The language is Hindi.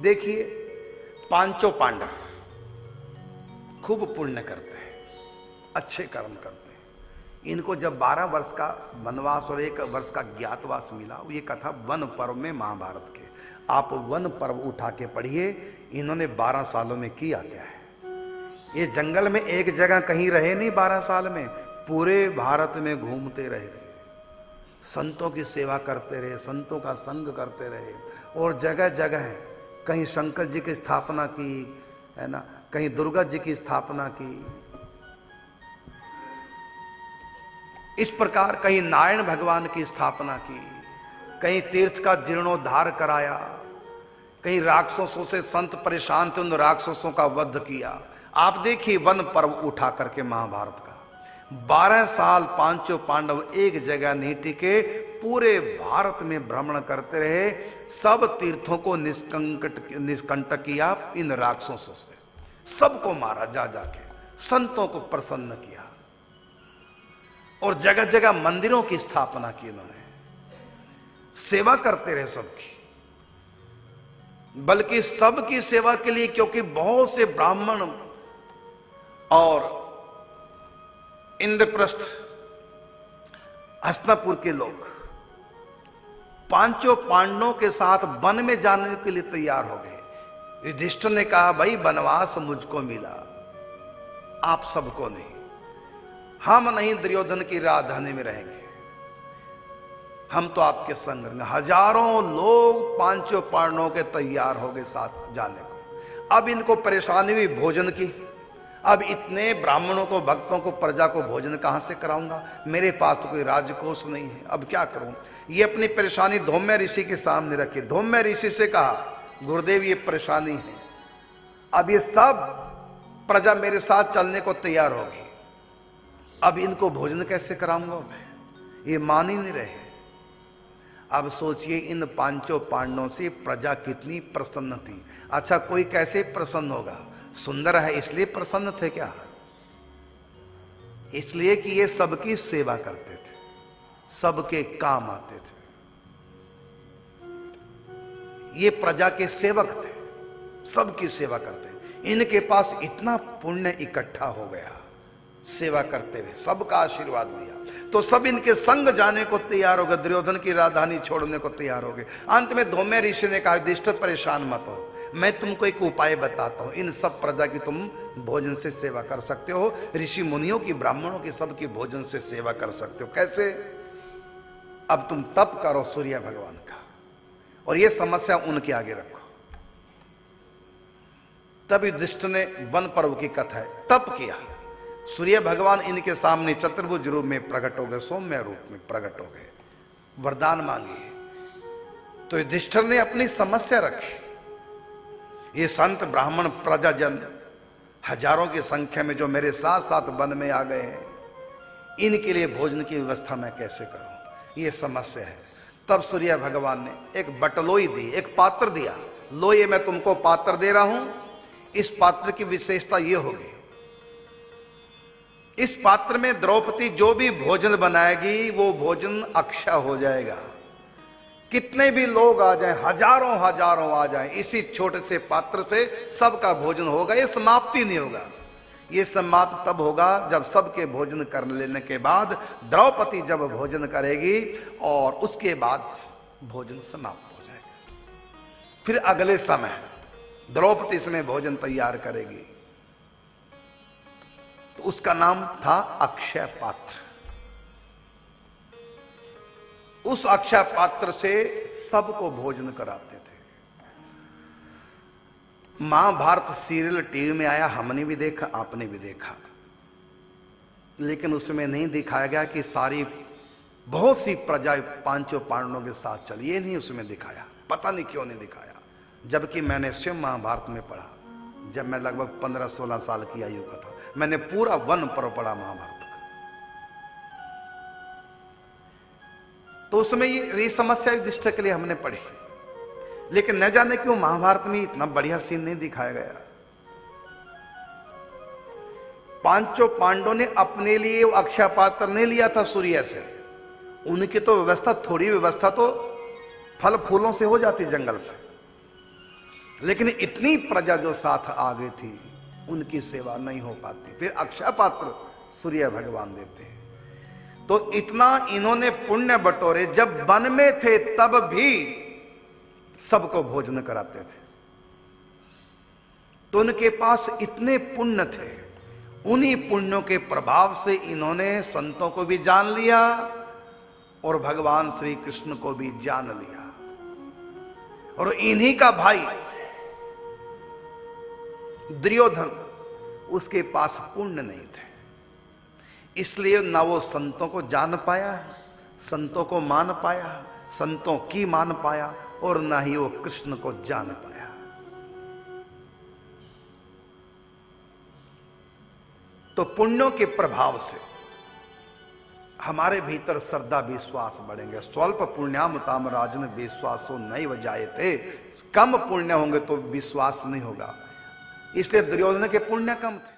देखिए, पांचों पांडव खूब पुण्य करते हैं, अच्छे कर्म करते हैं। इनको जब 12 वर्ष का वनवास और 1 वर्ष का ज्ञातवास मिला, ये कथा वन पर्व में महाभारत के, आप वन पर्व उठा के पढ़िए, इन्होंने 12 सालों में किया क्या है। ये जंगल में एक जगह कहीं रहे नहीं, 12 साल में पूरे भारत में घूमते रहे, संतों की सेवा करते रहे, संतों का संग करते रहे, और जगह जगह कहीं शंकर जी की स्थापना की, है ना, कहीं दुर्गा जी की स्थापना की, इस प्रकार कहीं नारायण भगवान की स्थापना की, कहीं तीर्थ का जीर्णोद्धार कराया, कहीं राक्षसों से संत परेशान थे, उन राक्षसों का वध किया। आप देखिए वन पर्व उठा करके महाभारत का 12 साल पांचों पांडव एक जगह नहीं टिके, पूरे भारत में भ्रमण करते रहे, सब तीर्थों को निष्कंटक किया इन राक्षसों से, सबको मारा जा जाके, संतों को प्रसन्न किया, और जगह जगह मंदिरों की स्थापना की इन्होंने, सेवा करते रहे सबकी, बल्कि सबकी सेवा के लिए, क्योंकि बहुत से ब्राह्मण और इंद्रप्रस्थ हस्तिनापुर के लोग पांचों पांडवों के साथ वन में जाने के लिए तैयार हो गए। युधिष्ठिर ने कहा, भाई वनवास मुझको मिला, आप सबको नहीं, हम नहीं दुर्योधन की राजधानी में रहेंगे, हम तो आपके संग रहेंगे। हजारों लोग पांचों पांडवों के तैयार हो गए साथ जाने को। अब इनको परेशानी हुई भोजन की, अब इतने ब्राह्मणों को, भक्तों को, प्रजा को भोजन कहां से कराऊंगा, मेरे पास तो कोई राजकोष नहीं है, अब क्या करूं। ये अपनी परेशानी धौम्य ऋषि के सामने रखी। धौम्य ऋषि से कहा, गुरुदेव ये परेशानी है, अब ये सब प्रजा मेरे साथ चलने को तैयार होगी, अब इनको भोजन कैसे कराऊंगा मैं, ये मान ही नहीं रहे। अब सोचिए इन पांचों पांडवों से प्रजा कितनी प्रसन्न थी। अच्छा, कोई कैसे प्रसन्न होगा, सुंदर है इसलिए प्रसन्न थे क्या? इसलिए कि ये सबकी सेवा करते थे, सबके काम आते थे, ये प्रजा के सेवक थे, सबकी सेवा करते। इनके पास इतना पुण्य इकट्ठा हो गया, सेवा करते हुए सबका आशीर्वाद लिया, तो सब इनके संग जाने को तैयार हो गए, दुर्योधन की राजधानी छोड़ने को तैयार हो गए। अंत में धौम्य ऋषि ने कहा, युधिष्ठिर परेशान मत हो, मैं तुमको एक उपाय बताता हूं, इन सब प्रजा की तुम भोजन से सेवा कर सकते हो, ऋषि मुनियों की, ब्राह्मणों की, सबकी भोजन से सेवा कर सकते हो। कैसे? अब तुम तप करो सूर्य भगवान का, और यह समस्या उनके आगे रखो। तब युधिष्ठिर ने वन पर्व की कथा है, तप किया, सूर्य भगवान इनके सामने चतुर्भुज रूप में प्रकट हो गए, सौम्य रूप में प्रकट हो गए, वरदान मांगे। तो युधिष्ठिर ने अपनी समस्या रखी, ये संत ब्राह्मण प्रजाजन हजारों की संख्या में जो मेरे साथ साथ वन में आ गए हैं, इनके लिए भोजन की व्यवस्था मैं कैसे करूं, ये समस्या है। तब सूर्य भगवान ने एक बटलोई दी, एक पात्र दिया, लो ये मैं तुमको पात्र दे रहा हूं, इस पात्र की विशेषता ये होगी, इस पात्र में द्रौपदी जो भी भोजन बनाएगी वो भोजन अक्षय हो जाएगा। कितने भी लोग आ जाएं, हजारों हजारों आ जाएं, इसी छोटे से पात्र से सबका भोजन होगा, ये समाप्ति नहीं होगा। ये समाप्त तब होगा जब सबके भोजन कर लेने के बाद द्रौपदी जब भोजन करेगी, और उसके बाद भोजन समाप्त हो जाएगा। फिर अगले समय द्रौपदी इसमें भोजन तैयार करेगी, तो उसका नाम था अक्षय पात्र। उस अक्षय पात्र से सबको भोजन कराते थे। महाभारत सीरियल टीवी में आया, हमने भी देखा, आपने भी देखा, लेकिन उसमें नहीं दिखाया गया कि सारी बहुत सी प्रजा पांचों पांडवों के साथ चली, ये नहीं उसमें दिखाया, पता नहीं क्यों नहीं दिखाया। जबकि मैंने स्वयं महाभारत में पढ़ा, जब मैं लगभग 15-16 साल की आयु का था, मैंने पूरा वन पर्व पढ़ा महाभारत का, तो उसमें ये समस्या युधिष्ठिर के लिए हमने पढ़ी, लेकिन न जाने क्यों महाभारत में इतना बढ़िया सीन नहीं दिखाया गया। पांचों पांडवों ने अपने लिए वो अक्षय पात्र नहीं लिया था सूर्य से, उनकी तो व्यवस्था, थोड़ी व्यवस्था तो फल फूलों से हो जाती जंगल से, लेकिन इतनी प्रजा जो साथ आ गई थी उनकी सेवा नहीं हो पाती। फिर अक्षय पात्र सूर्य भगवान देते हैं। तो इतना इन्होंने पुण्य बटोरे, जब वन में थे तब भी सबको भोजन कराते थे। तो उनके पास इतने पुण्य थे, उन्हीं पुण्यों के प्रभाव से इन्होंने संतों को भी जान लिया और भगवान श्री कृष्ण को भी जान लिया। और इन्हीं का भाई दुर्योधन, उसके पास पुण्य नहीं थे, इसलिए ना वो संतों को जान पाया, संतों को मान पाया, संतों की मान पाया, और ना ही वो कृष्ण को जान पाया। तो पुण्यों के प्रभाव से हमारे भीतर श्रद्धा विश्वास बढ़ेंगे। स्वल्प पुण्यामताम राजन विश्वासो नैव जायते। कम पुण्य होंगे तो विश्वास नहीं होगा, इसलिए दुर्योधन के पुण्य कम थे।